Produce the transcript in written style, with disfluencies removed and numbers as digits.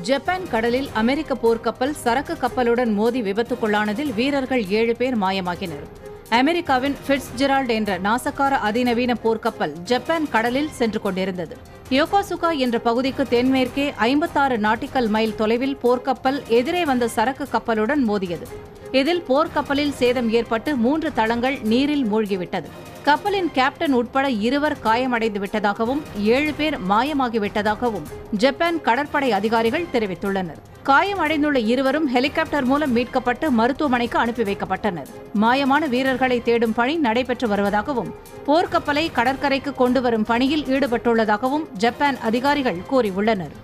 Japan கடலில் அமெரிக்க போர்க்கப்பல் சரக்கு கப்பலுடன் மோதி விபத்துக்குள்ளானதில் வீரர்கள் 7 பேர் மாயமாகினர். அமெரிக்காவின் ஃபிட்ஸ்ஜெரால்ட் என்ற நாசக்கார அதிநவீன போர்க்கப்பல் ஜப்பான் கடலில் சென்று கொண்டிருந்தது. யோகோசுகா என்ற பகுதிக்கு தென்மேற்கே 56 நாட்டிக்கல் மைல் தொலைவில் போர்க்கப்பல் எதிரே வந்த சரக்கு கப்பலுடன் மோதியது. இதில் போர்க்கப்பலில் சேதம் ஏற்பட்டு 3 தளங்கள் நீரில் மூழ்கிவிட்டது. கப்பலின் கேப்டன் உட்பட 2 காயமடைந்து விட்டதாகவும் 7 பேர் மாயமாகிவிட்டதாகவும் ஜப்பான் கடற்படை அதிகாரிகள் தெரிவித்துள்ளனர். காயமடைந்துள்ள 2 ஹெலிகாப்டர் மூலம் மீட்கப்பட்டு மருத்துவமனைக்கு அனுப்பி வைக்கப்பட்டனர். மாயமான வீரர்களை தேடும் பணி நடைபெற்று வருவதாகவும் போர்க்கப்பலை கடற்கரைக்கு கொண்டு வரும் பணியில் ஈடுபட்டுள்ளதாகவும் ஜப்பான் அதிகாரிகள் கூறியுள்ளனர்.